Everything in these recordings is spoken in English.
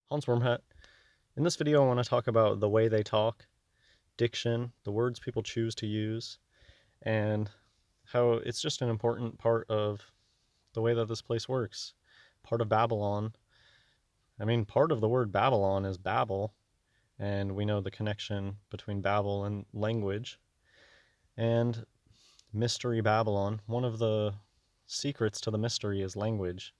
Hans Wormhat. In this video, I want to talk about the way they talk, diction, the words people choose to use, and how it's just an important part of the way that this place works. Part of Babylon. Part of the word Babylon is Babel, and we know the connection between Babel and language. And Mystery Babylon, one of the secrets to the mystery is language.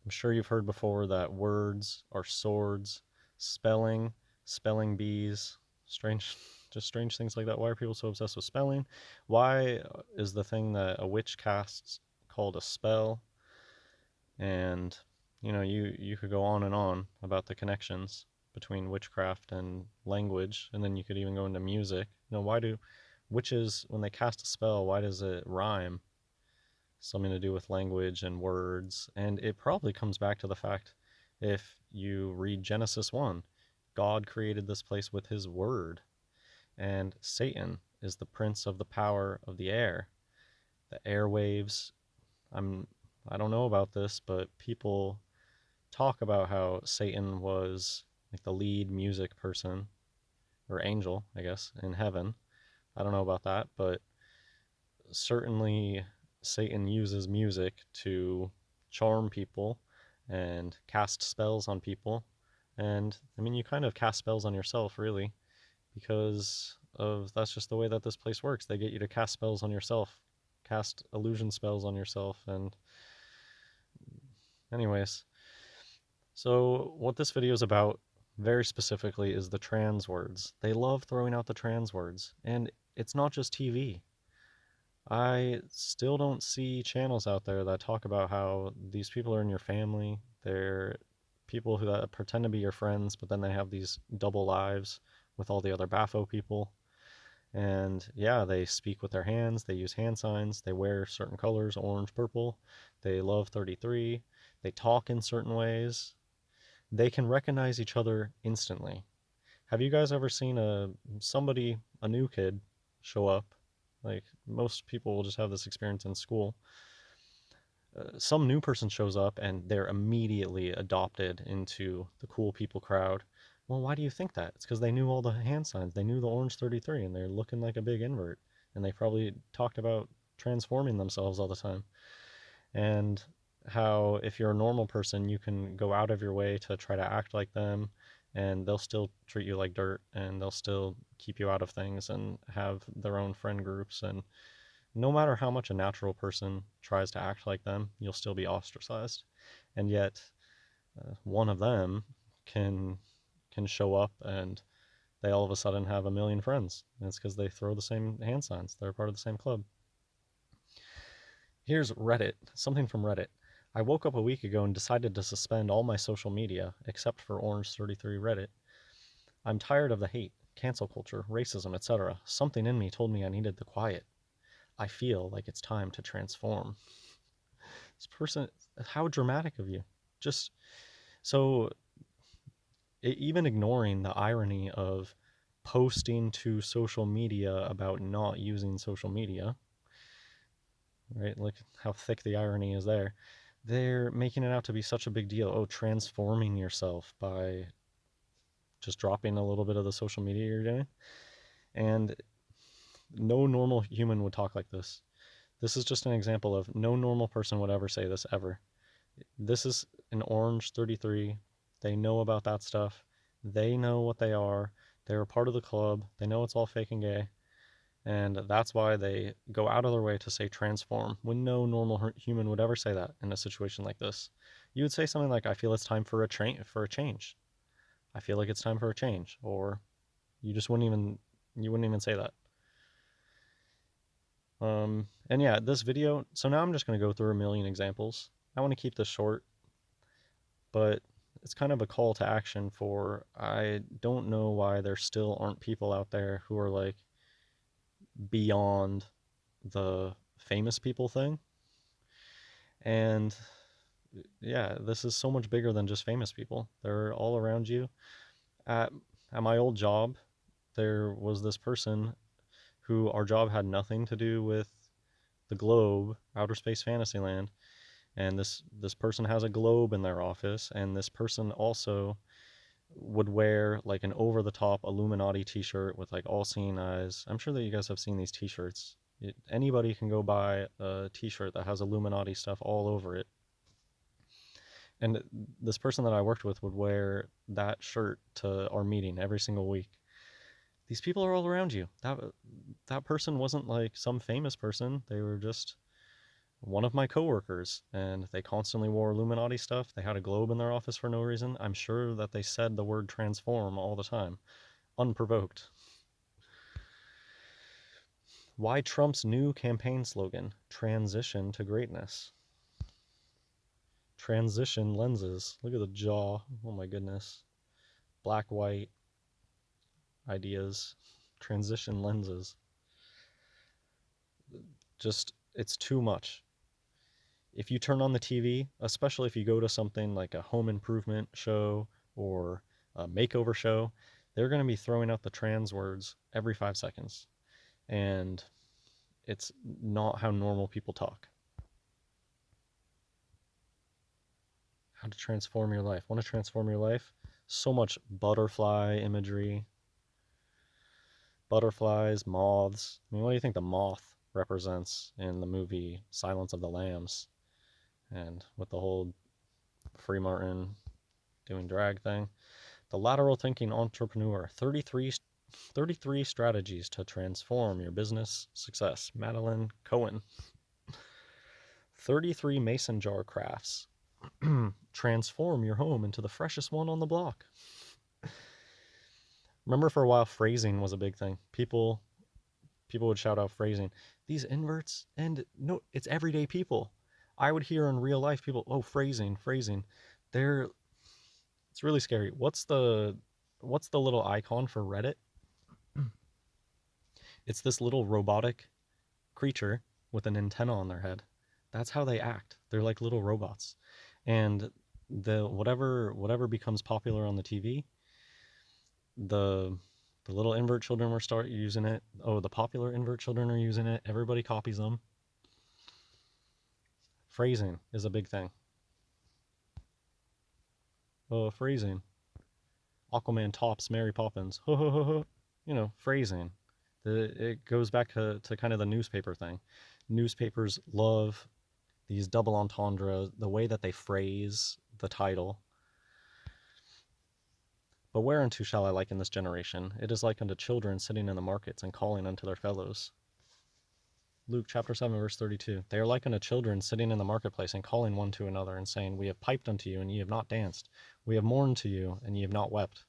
I'm sure you've heard before that words are swords, spelling bees, strange, just strange things like that. Why are people so obsessed with spelling? Why is the thing that a witch casts called a spell? And you could go on and on about the connections between witchcraft and language, and then you could even go into music. Why do witches, when they cast a spell, why does it rhyme? Something to do with language and words, and it probably comes back to the fact, if you read Genesis 1, God created this place with his word, and Satan is the prince of the power of the air. The airwaves, I'm I don't know about this, but people talk about how Satan was like the lead music person, or angel, I guess, in heaven. I don't know about that, but certainly Satan uses music to charm people and cast spells on people. And you kind of cast spells on yourself, really, because of that's just the way that this place works. They get you to cast spells on yourself, cast illusion spells on yourself. And, anyways, so what this video is about very specifically is the trans words. They love throwing out the trans words, and it's not just TV. I still don't see channels out there that talk about how these people are in your family. They're people who that pretend to be your friends, but then they have these double lives with all the other Bafo people. And yeah, they speak with their hands, they use hand signs, they wear certain colors, orange, purple. They love 33. They talk in certain ways. They can recognize each other instantly. Have you guys ever seen a new kid show up? Like, most people will just have this experience in school. Some new person shows up and they're immediately adopted into the cool people crowd. Well, why do you think that? It's because they knew all the hand signs. They knew the orange 33, and they're looking like a big invert. And they probably talked about transforming themselves all the time. And how, if you're a normal person, you can go out of your way to try to act like them, and they'll still treat you like dirt, and they'll still keep you out of things and have their own friend groups. And no matter how much a natural person tries to act like them, you'll still be ostracized. And yet, one of them can show up, and they all of a sudden have a million friends. And it's because they throw the same hand signs. They're part of the same club. Here's Reddit, something from Reddit. I woke up a week ago and decided to suspend all my social media except for Orange 33 Reddit. I'm tired of the hate, cancel culture, racism, etc. Something in me told me I needed the quiet. I feel like it's time to transform. This person, how dramatic of you. Just so, even ignoring the irony of posting to social media about not using social media, right? Look how thick the irony is there. They're making it out to be such a big deal. Oh, transforming yourself by just dropping a little bit of the social media you're doing. And no normal human would talk like this. This is just an example of no normal person would ever say this ever. This is an Orange 33. They know about that stuff. They know what they are. They're a part of the club. They know it's all fake and gay. And that's why they go out of their way to say transform, when no normal human would ever say that in a situation like this. You would say something like, I feel it's time for a change. I feel like it's time for a change. Or you just wouldn't even say that. And yeah, this video, so now I'm just going to go through a million examples. I want to keep this short, but it's kind of a call to action for, I don't know why there still aren't people out there who are like beyond the famous people thing. And yeah, this is so much bigger than just famous people. They're all around you. At, at my old job, there was this person who, our job had nothing to do with the globe, outer space Fantasyland, and this person has a globe in their office, and this person also would wear like an over-the-top Illuminati t-shirt with like all-seeing eyes. I'm sure that you guys have seen these t-shirts. Anybody can go buy a t-shirt that has Illuminati stuff all over it. And this person that I worked with would wear that shirt to our meeting every single week. These people are all around you. That person wasn't like some famous person. They were just one of my coworkers, and they constantly wore Illuminati stuff. They had a globe in their office for no reason. I'm sure that they said the word transform all the time, unprovoked. Why Trump's new campaign slogan, transition to greatness? Transition lenses. Look at the jaw. Oh my goodness. Black, white ideas. Transition lenses. Just, it's too much. If you turn on the TV, especially if you go to something like a home improvement show or a makeover show, they're going to be throwing out the trans words every 5 seconds. And it's not how normal people talk. How to transform your life. Want to transform your life? So much butterfly imagery. Butterflies, moths. I mean, what do you think the moth represents in the movie Silence of the Lambs? And with the whole Free Martin doing drag thing. The Lateral Thinking Entrepreneur, 33 strategies to transform your business success. Madeline Cohen. 33 mason jar crafts. Transform your home into the freshest one on the block. Remember for a while phrasing was a big thing. People would shout out phrasing. These inverts, and no, it's everyday people. I would hear in real life people, oh, phrasing. It's really scary. What's the little icon for Reddit? It's this little robotic creature with an antenna on their head. That's how they act. They're like little robots. And the whatever becomes popular on the TV, the little invert children will start using it. Oh, the popular invert children are using it. Everybody copies them. Phrasing is a big thing. Oh, phrasing. Aquaman tops Mary Poppins. Ho ho ho ho. You know, phrasing. It goes back to kind of the newspaper thing. Newspapers love these double entendres, the way that they phrase the title. But whereunto shall I liken this generation? It is like unto children sitting in the markets and calling unto their fellows. Luke chapter 7, verse 32. They are like unto children sitting in the marketplace and calling one to another and saying, we have piped unto you, and ye have not danced. We have mourned to you, and ye have not wept.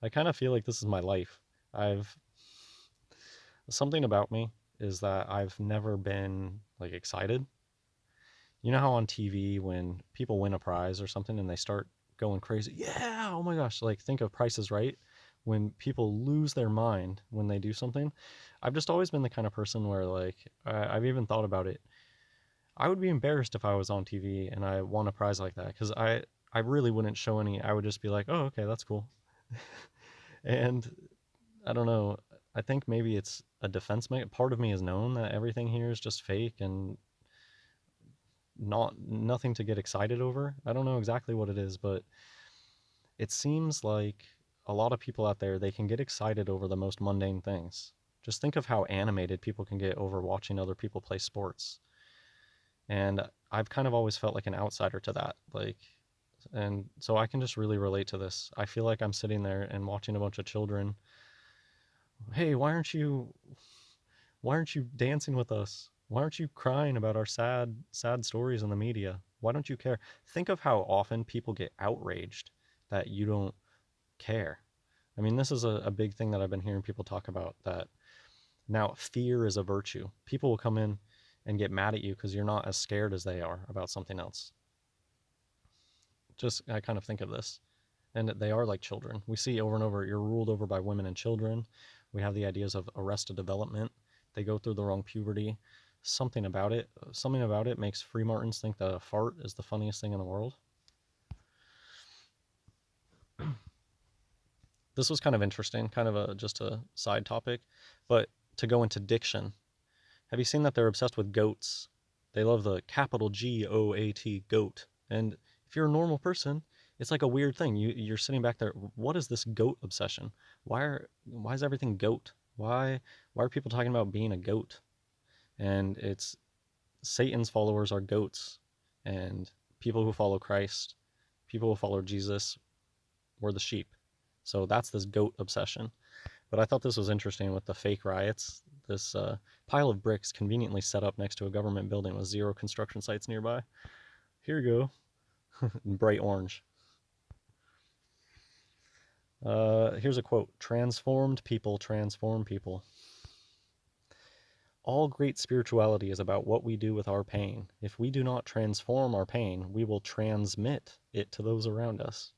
I kind of feel like this is my life. Something about me is that I've never been like excited. You know how on TV when people win a prize or something and they start going crazy, yeah, oh my gosh, like think of Price is Right. When people lose their mind when they do something, I've just always been the kind of person where like I've even thought about it. I would be embarrassed if I was on TV and I won a prize like that, because I really wouldn't show any. I would just be like, oh, okay, that's cool. And I don't know. I think maybe it's a defense mechanism. Part of me has known that everything here is just fake and nothing to get excited over. I don't know exactly what it is, but it seems like a lot of people out there, they can get excited over the most mundane things. Just think of how animated people can get over watching other people play sports. And I've kind of always felt like an outsider to that. And so I can just really relate to this. I feel like I'm sitting there and watching a bunch of children. Hey, why aren't you dancing with us? Why aren't you crying about our sad stories in the media? Why don't you care? Think of how often people get outraged that you don't care. I mean, this is a big thing that I've been hearing people talk about, that now fear is a virtue. People will come in and get mad at you because you're not as scared as they are about something else. Just, I kind of think of this. And they are like children. We see over and over, you're ruled over by women and children. We have the ideas of arrested development. They go through the wrong puberty. Something about it makes free martins think that a fart is the funniest thing in the world. This was kind of interesting, kind of just a side topic, but to go into diction. Have you seen that they're obsessed with goats? They love the capital GOAT, goat. And if you're a normal person, It's like a weird thing. You're sitting back there. What is this goat obsession? Why is everything goat? Why are people talking about being a goat? And it's Satan's followers are goats, and people who follow Christ, people who follow Jesus, were the sheep. So that's this goat obsession. But I thought this was interesting with the fake riots. This pile of bricks conveniently set up next to a government building with 0 construction sites nearby. Here you go. Bright orange. Here's a quote. Transformed people transform people. All great spirituality is about what we do with our pain. If we do not transform our pain, we will transmit it to those around us.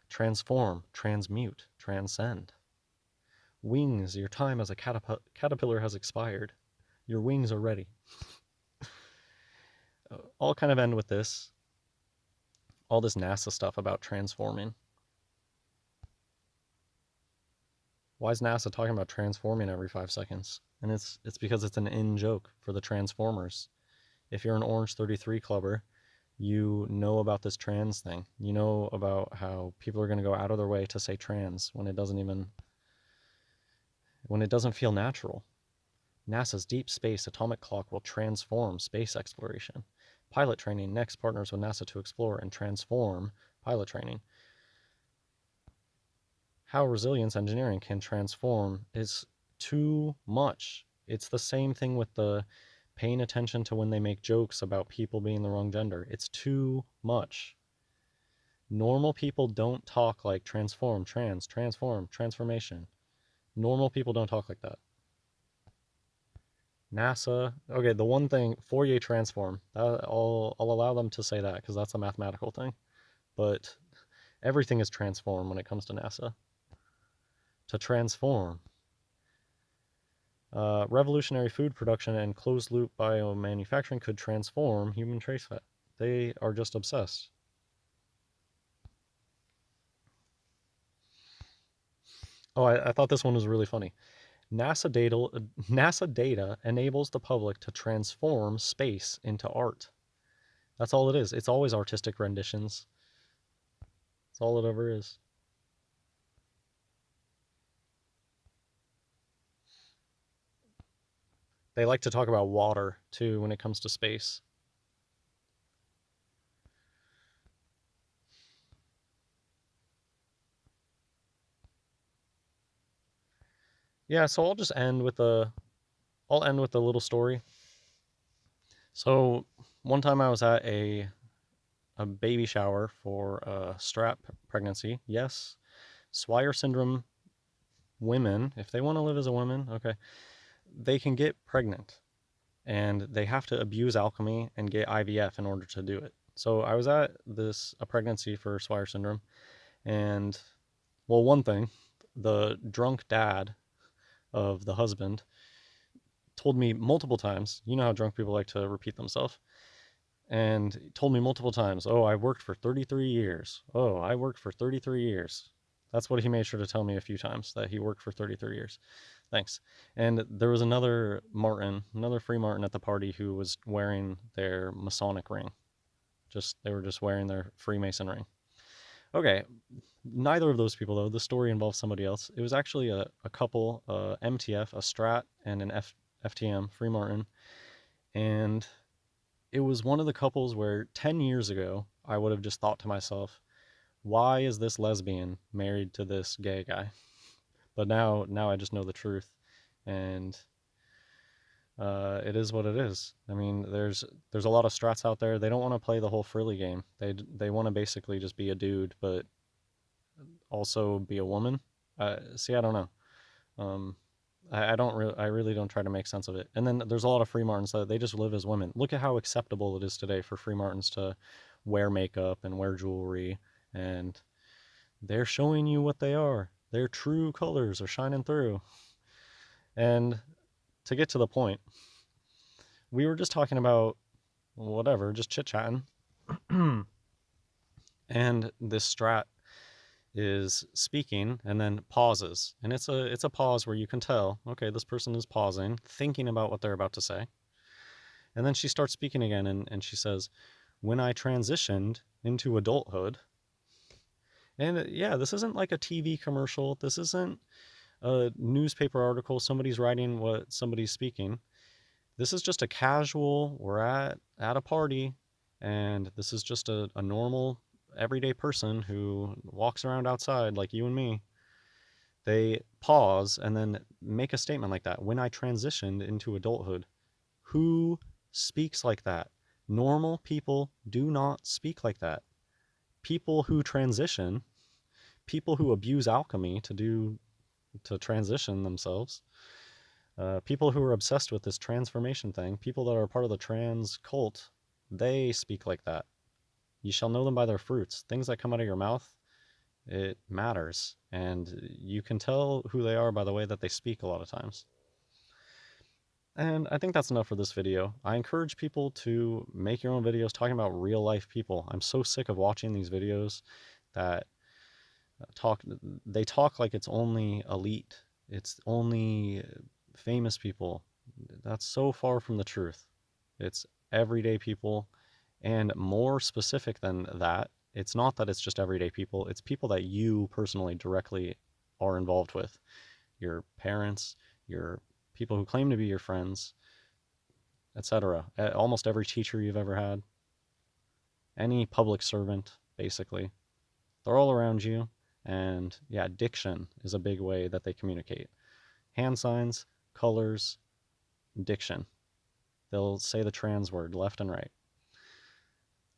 Transform, transmute, transcend. Wings, your time as a caterpillar has expired. Your wings are ready. I'll kind of end with this. All this NASA stuff about transforming. Why is NASA talking about transforming every 5 seconds? And it's because it's an in joke for the Transformers. If you're an Orange 33 clubber, you know about this trans thing. You know about how people are going to go out of their way to say trans when it doesn't feel natural. NASA's deep space atomic clock will transform space exploration. Pilot training next partners with NASA to explore and transform pilot training. How resilience engineering can transform is too much. It's the same thing with the paying attention to when they make jokes about people being the wrong gender. It's too much. Normal people don't talk like transform, transform, transformation. Normal people don't talk like that. NASA, okay, the one thing, Fourier transform, I'll allow them to say that because that's a mathematical thing. But everything is transformed when it comes to NASA. To transform. Revolutionary food production and closed-loop biomanufacturing could transform human trace fat. They are just obsessed. Oh, I thought this one was really funny. NASA data enables the public to transform space into art. That's all it is. It's always artistic renditions. That's all it ever is. They like to talk about water, too, when it comes to space. Yeah, so I'll end with a little story. So one time I was at a baby shower for a strap pregnancy. Yes, Swire syndrome women, if they want to live as a woman, okay, they can get pregnant, and they have to abuse alchemy and get IVF in order to do it. So I was at a pregnancy for Swire syndrome, and well, one thing, the drunk dad of the husband told me multiple times, you know how drunk people like to repeat themselves, and told me multiple times, oh, I worked for 33 years. Oh, I worked for 33 years. That's what he made sure to tell me a few times, that he worked for 33 years. Thanks. And there was another free Martin at the party who was wearing their Masonic ring. They were just wearing their Freemason ring. Okay, neither of those people, though. The story involves somebody else. It was actually a couple, MTF, a Strat, and an FTM, Free Martin. And it was one of the couples where 10 years ago, I would have just thought to myself, why is this lesbian married to this gay guy? But now I just know the truth. And it is what it is. I mean, there's a lot of strats out there. They don't want to play the whole frilly game. They want to basically just be a dude, but also be a woman. See, I don't know. I really don't try to make sense of it. And then there's a lot of free martins that they just live as women. Look at how acceptable it is today for free martins to wear makeup and wear jewelry, and they're showing you what they are. Their true colors are shining through. And to get to the point, we were just talking about whatever, just chit-chatting. And this strat is speaking and then pauses. And it's a pause where you can tell, okay, this person is pausing, thinking about what they're about to say. And then she starts speaking again, and she says, when I transitioned into adulthood, And yeah, this isn't like a TV commercial. This isn't a newspaper article. Somebody's writing what somebody's speaking. This is just a casual, we're at a party, and this is just a normal, everyday person who walks around outside like you and me. They pause and then make a statement like that. When I transitioned into adulthood, who speaks like that? Normal people do not speak like that. People who transition, people who abuse alchemy to transition themselves, people who are obsessed with this transformation thing, people that are part of the trans cult, they speak like that. You shall know them by their fruits. Things that come out of your mouth, it matters. And you can tell who they are by the way that they speak a lot of times. And I think that's enough for this video. I encourage people to make your own videos talking about real life people. I'm so sick of watching these videos that talk they talk like it's only elite. It's only famous people. That's so far from the truth. It's everyday people, and more specific than that, it's not that it's just everyday people, it's people that you personally directly are involved with. Your parents, your people who claim to be your friends, etc. Almost every teacher you've ever had, any public servant, basically. They're all around you, and yeah, diction is a big way that they communicate. Hand signs, colors, diction. They'll say the trans word left and right.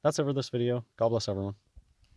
That's it for this video. God bless everyone.